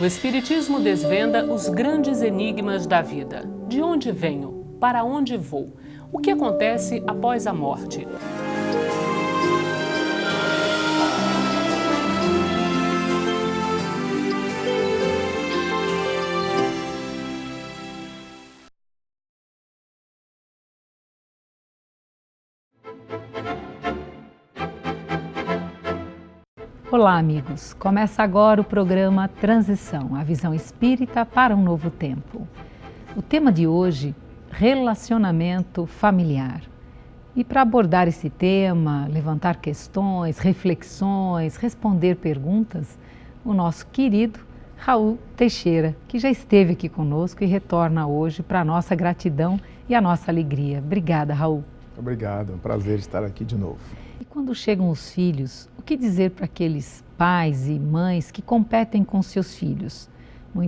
O Espiritismo desvenda os grandes enigmas da vida. De onde venho? Para onde vou? O que acontece após a morte? Olá, amigos! Começa agora o programa Transição, a visão espírita para um novo tempo. O tema de hoje, relacionamento familiar. E para abordar esse tema, levantar questões, reflexões, responder perguntas, o nosso querido Raul Teixeira, que já esteve aqui conosco e retorna hoje para a nossa gratidão e a nossa alegria. Obrigada, Raul. Obrigado, é um prazer estar aqui de novo. E quando chegam os filhos, o que dizer para aqueles pais e mães que competem com seus filhos?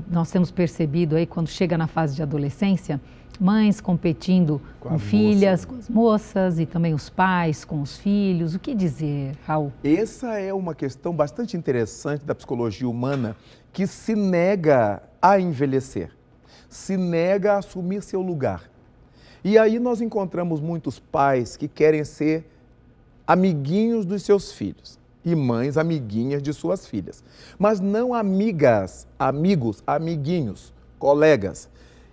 Nós temos percebido aí, quando chega na fase de adolescência, mães competindo com filhas, com as moças e também os pais com os filhos. O que dizer, Raul? Essa é uma questão bastante interessante da psicologia humana que se nega a envelhecer, se nega a assumir seu lugar. E aí nós encontramos muitos pais que querem ser amiguinhos dos seus filhos e mães amiguinhas de suas filhas, mas não amigas, amigos, amiguinhos, colegas.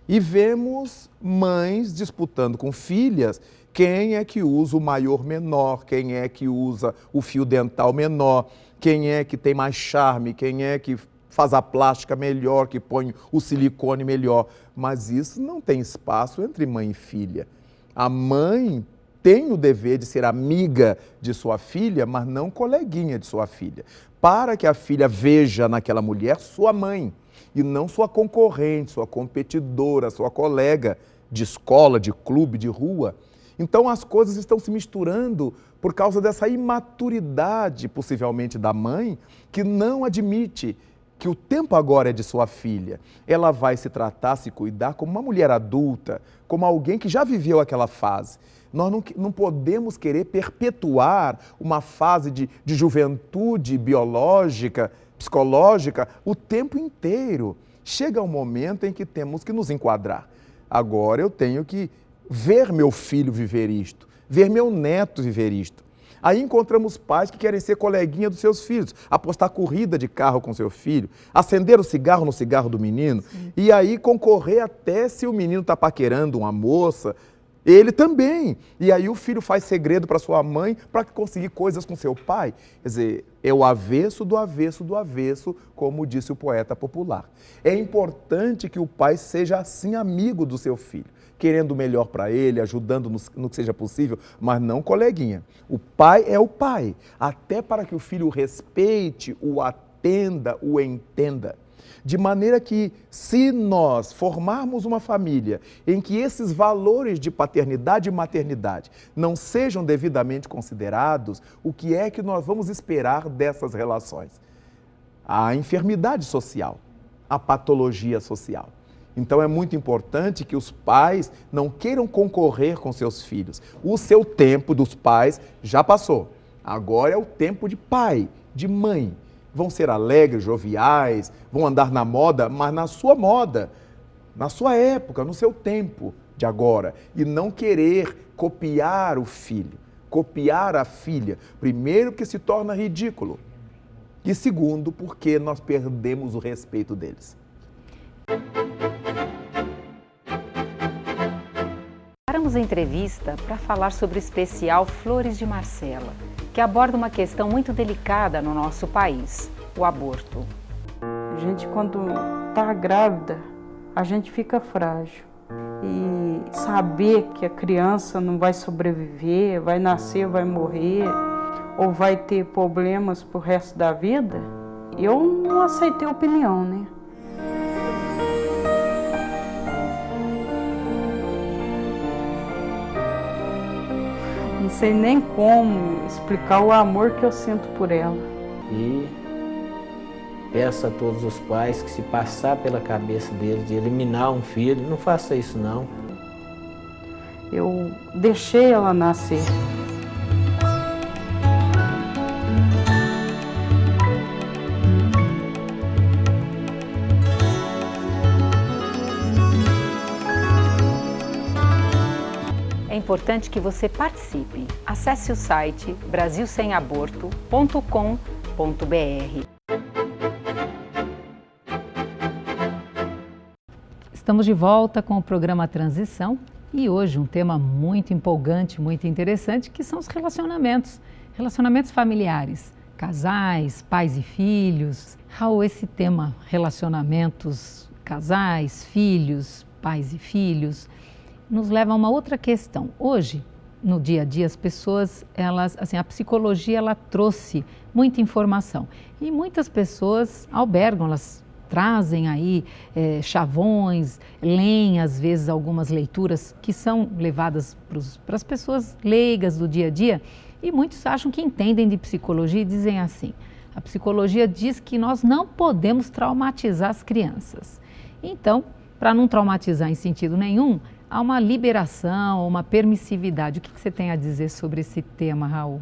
E vemos mães disputando com filhas quem é que usa o maior menor, quem é que usa o fio dental menor, quem é que tem mais charme, quem é que faz a plástica melhor, que põe o silicone melhor. Mas isso não tem espaço entre mãe e filha. A mãe tem o dever de ser amiga de sua filha, mas não coleguinha de sua filha, para que a filha veja naquela mulher sua mãe e não sua concorrente, sua competidora, sua colega de escola, de clube, de rua. Então as coisas estão se misturando por causa dessa imaturidade, possivelmente da mãe, que não admite que o tempo agora é de sua filha. Ela vai se tratar, se cuidar como uma mulher adulta, como alguém que já viveu aquela fase. Nós não podemos querer perpetuar uma fase de juventude biológica, psicológica, o tempo inteiro. Chega um momento em que temos que nos enquadrar. Agora eu tenho que ver meu filho viver isto, ver meu neto viver isto. Aí encontramos pais que querem ser coleguinha dos seus filhos, apostar corrida de carro com seu filho, acender o cigarro no cigarro do menino. Sim. E aí concorrer até se o menino está paquerando uma moça, ele também. E aí o filho faz segredo para sua mãe para conseguir coisas com seu pai. Quer dizer, é o avesso do avesso do avesso, como disse o poeta popular. É importante que o pai seja assim amigo do seu filho, querendo o melhor para ele, ajudando no que seja possível, mas não coleguinha. O pai é o pai, até para que o filho o respeite, o atenda, o entenda. De maneira que, se nós formarmos uma família em que esses valores de paternidade e maternidade não sejam devidamente considerados, o que é que nós vamos esperar dessas relações? A enfermidade social, a patologia social. Então é muito importante que os pais não queiram concorrer com seus filhos. O seu tempo dos pais já passou. Agora é o tempo de pai, de mãe. Vão ser alegres, joviais, vão andar na moda, mas na sua moda, na sua época, no seu tempo de agora. E não querer copiar o filho, copiar a filha. Primeiro, porque se torna ridículo. E segundo, porque nós perdemos o respeito deles. Paramos a entrevista para falar sobre o especial Flores de Marcela, que aborda uma questão muito delicada no nosso país, o aborto. A gente, quando está grávida, a gente fica frágil. E saber que a criança não vai sobreviver, vai nascer, vai morrer, ou vai ter problemas pro resto da vida, eu não aceitei a opinião, né? Não sei nem como explicar o amor que eu sinto por ela. E peço a todos os pais que, se passar pela cabeça deles de eliminar um filho, não faça isso não. Eu deixei ela nascer. É importante que você participe. Acesse o site brasilsemaborto.com.br. Estamos de volta com o programa Transição e hoje um tema muito empolgante, muito interessante, que são os relacionamentos familiares, casais, pais e filhos. Raul, esse tema relacionamentos, casais, filhos, pais e filhos, nos leva a uma outra questão. Hoje, no dia a dia, as pessoas, a psicologia, ela trouxe muita informação e muitas pessoas albergam, elas trazem aí chavões, leem às vezes algumas leituras que são levadas para as pessoas leigas do dia a dia e muitos acham que entendem de psicologia e dizem assim, a psicologia diz que nós não podemos traumatizar as crianças. Então, para não traumatizar em sentido nenhum, há uma liberação, uma permissividade. O que você tem a dizer sobre esse tema, Raul?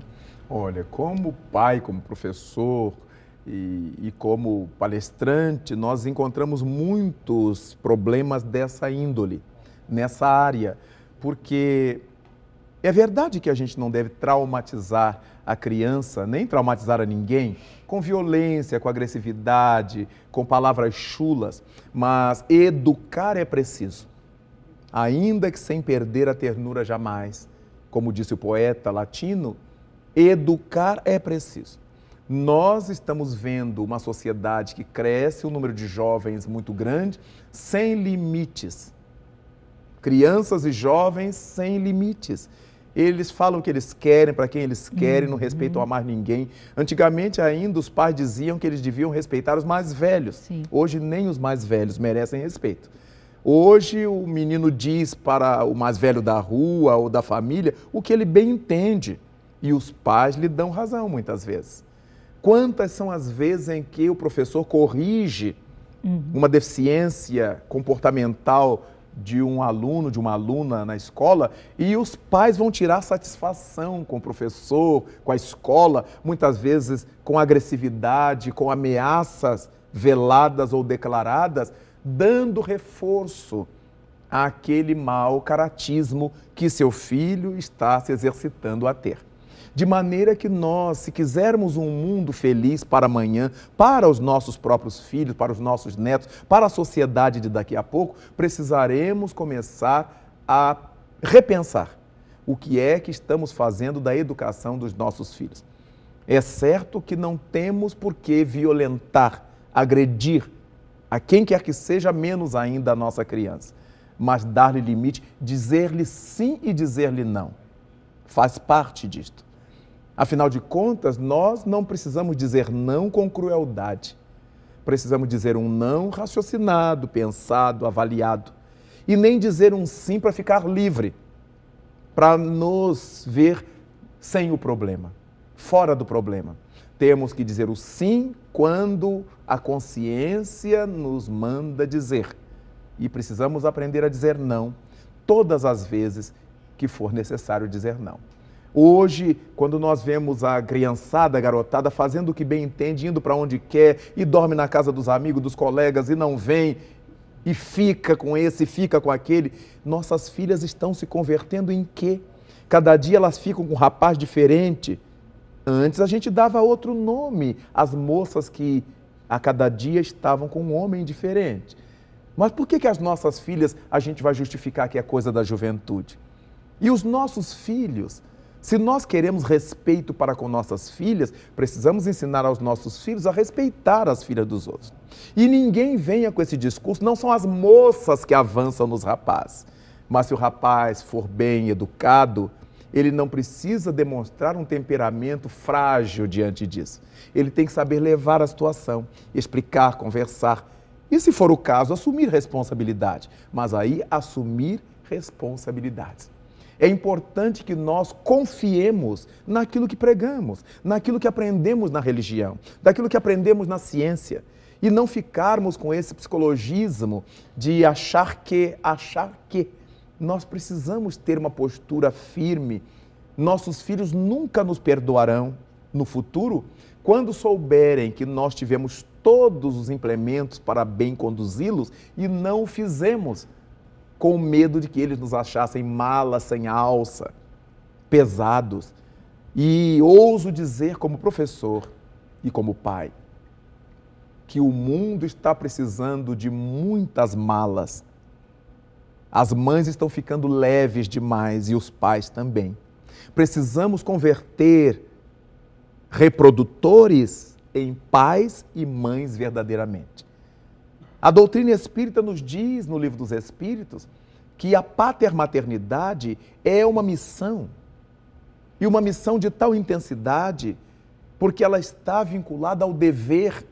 Olha, como pai, como professor e como palestrante, nós encontramos muitos problemas dessa índole, nessa área, porque é verdade que a gente não deve traumatizar a criança, nem traumatizar a ninguém, com violência, com agressividade, com palavras chulas, mas educar é preciso. Ainda que sem perder a ternura jamais. Como disse o poeta latino, educar é preciso. Nós estamos vendo uma sociedade que cresce, um número de jovens muito grande, sem limites. Crianças e jovens sem limites. Eles falam o que eles querem, para quem eles querem, não respeitam a mais ninguém. Antigamente ainda os pais diziam que eles deviam respeitar os mais velhos. Sim. Hoje nem os mais velhos merecem respeito. Hoje o menino diz para o mais velho da rua ou da família o que ele bem entende e os pais lhe dão razão muitas vezes. Quantas são as vezes em que o professor corrige uma deficiência comportamental de um aluno, de uma aluna na escola e os pais vão tirar satisfação com o professor, com a escola, muitas vezes com agressividade, com ameaças veladas ou declaradas, dando reforço àquele mau caratismo que seu filho está se exercitando a ter. De maneira que nós, se quisermos um mundo feliz para amanhã, para os nossos próprios filhos, para os nossos netos, para a sociedade de daqui a pouco, precisaremos começar a repensar o que é que estamos fazendo da educação dos nossos filhos. É certo que não temos por que violentar, agredir a quem quer que seja, menos ainda a nossa criança, mas dar-lhe limite, dizer-lhe sim e dizer-lhe não. Faz parte disto. Afinal de contas, nós não precisamos dizer não com crueldade. Precisamos dizer um não raciocinado, pensado, avaliado. E nem dizer um sim para ficar livre, para nos ver sem o problema, fora do problema. Temos que dizer o sim quando a consciência nos manda dizer. E precisamos aprender a dizer não todas as vezes que for necessário dizer não. Hoje, quando nós vemos a criançada, a garotada, fazendo o que bem entende, indo para onde quer, e dorme na casa dos amigos, dos colegas, e não vem, e fica com esse, fica com aquele, nossas filhas estão se convertendo em quê? Cada dia elas ficam com um rapaz diferente. Antes a gente dava outro nome às moças que a cada dia estavam com um homem diferente. Mas por que as nossas filhas a gente vai justificar que é coisa da juventude? E os nossos filhos? Se nós queremos respeito para com nossas filhas, precisamos ensinar aos nossos filhos a respeitar as filhas dos outros. E ninguém venha com esse discurso, não são as moças que avançam nos rapazes. Mas se o rapaz for bem educado, ele não precisa demonstrar um temperamento frágil diante disso. Ele tem que saber levar a situação, explicar, conversar. E, se for o caso, assumir responsabilidade. Mas aí, assumir responsabilidades. É importante que nós confiemos naquilo que pregamos, naquilo que aprendemos na religião, daquilo que aprendemos na ciência. E não ficarmos com esse psicologismo de achar que. Nós precisamos ter uma postura firme. Nossos filhos nunca nos perdoarão no futuro quando souberem que nós tivemos todos os implementos para bem conduzi-los e não o fizemos. com medo de que eles nos achassem malas sem alça, pesados. E ouso dizer, como professor e como pai, que o mundo está precisando de muitas malas. As mães estão ficando leves demais e os pais também. Precisamos converter reprodutores em pais e mães verdadeiramente. A doutrina espírita nos diz, no Livro dos Espíritos, que a patermaternidade é uma missão. E uma missão de tal intensidade, porque ela está vinculada ao dever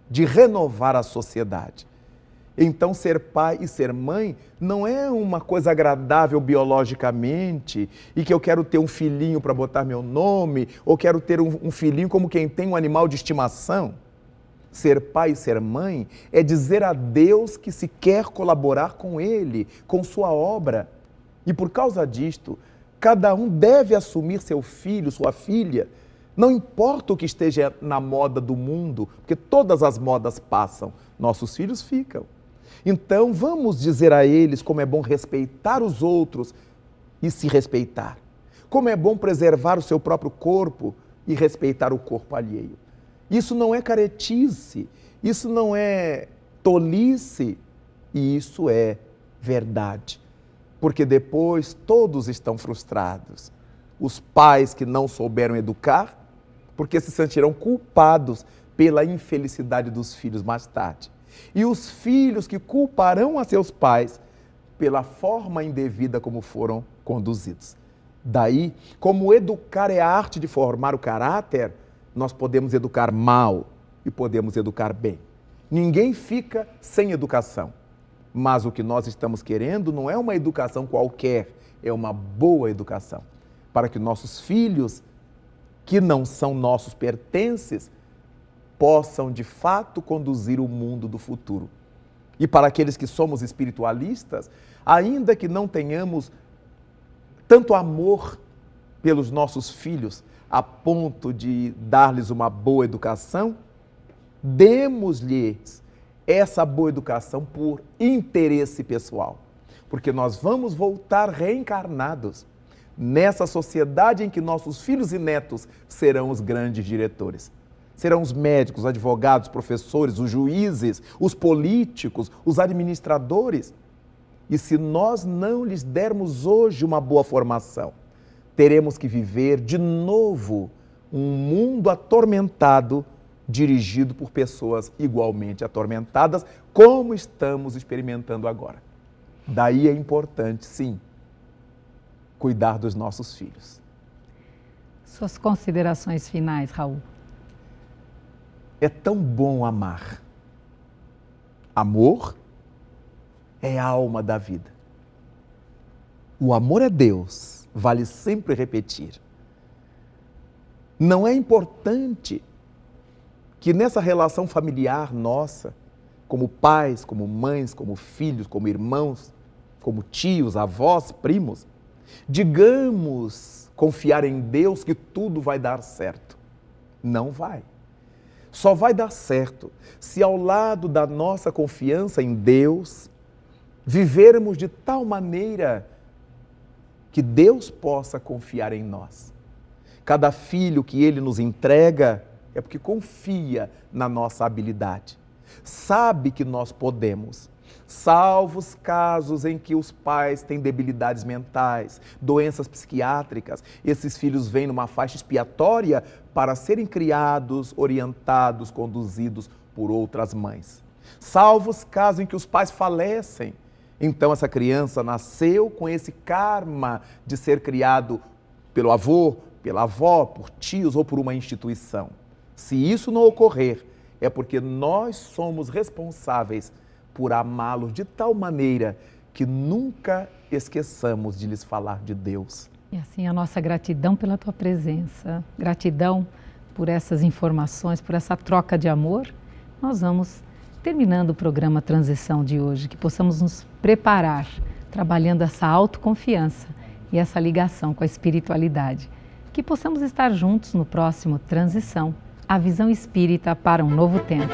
de renovar a sociedade. Então, ser pai e ser mãe não é uma coisa agradável biologicamente e que eu quero ter um filhinho para botar meu nome ou quero ter um filhinho como quem tem um animal de estimação. Ser pai e ser mãe é dizer a Deus que se quer colaborar com Ele, com sua obra. E por causa disto, cada um deve assumir seu filho, sua filha. Não importa o que esteja na moda do mundo, porque todas as modas passam, nossos filhos ficam. Então, vamos dizer a eles como é bom respeitar os outros e se respeitar. Como é bom preservar o seu próprio corpo e respeitar o corpo alheio. Isso não é caretice, isso não é tolice, e isso é verdade. Porque depois todos estão frustrados. Os pais que não souberam educar, porque se sentirão culpados pela infelicidade dos filhos mais tarde. E os filhos que culparão a seus pais pela forma indevida como foram conduzidos. Daí, como educar é a arte de formar o caráter, nós podemos educar mal e podemos educar bem. Ninguém fica sem educação. Mas o que nós estamos querendo não é uma educação qualquer, é uma boa educação. Para que nossos filhos, que não são nossos pertences, possam de fato conduzir o mundo do futuro. E para aqueles que somos espiritualistas, ainda que não tenhamos tanto amor pelos nossos filhos, a ponto de dar-lhes uma boa educação, demos-lhes essa boa educação por interesse pessoal. Porque nós vamos voltar reencarnados nessa sociedade em que nossos filhos e netos serão os grandes diretores. Serão os médicos, os advogados, os professores, os juízes, os políticos, os administradores. E se nós não lhes dermos hoje uma boa formação, teremos que viver de novo um mundo atormentado, dirigido por pessoas igualmente atormentadas, como estamos experimentando agora. Daí é importante, sim, cuidar dos nossos filhos. Suas considerações finais, Raul. É tão bom amar. Amor é a alma da vida. O amor é Deus, vale sempre repetir. Não é importante que nessa relação familiar nossa, como pais, como mães, como filhos, como irmãos, como tios, avós, primos, digamos confiar em Deus que tudo vai dar certo. Não vai. Só vai dar certo se ao lado da nossa confiança em Deus, vivermos de tal maneira que Deus possa confiar em nós. Cada filho que Ele nos entrega é porque confia na nossa habilidade. Sabe que nós podemos, salvo os casos em que os pais têm debilidades mentais, doenças psiquiátricas, esses filhos vêm numa faixa expiatória para serem criados, orientados, conduzidos por outras mães. Salvo os casos em que os pais falecem, então essa criança nasceu com esse karma de ser criado pelo avô, pela avó, por tios ou por uma instituição. Se isso não ocorrer, é porque nós somos responsáveis por amá-los de tal maneira que nunca esqueçamos de lhes falar de Deus. E assim a nossa gratidão pela tua presença, gratidão por essas informações, por essa troca de amor. Nós vamos terminando o programa Transição de hoje, que possamos nos preparar, trabalhando essa autoconfiança e essa ligação com a espiritualidade. Que possamos estar juntos no próximo Transição, a visão espírita para um novo tempo.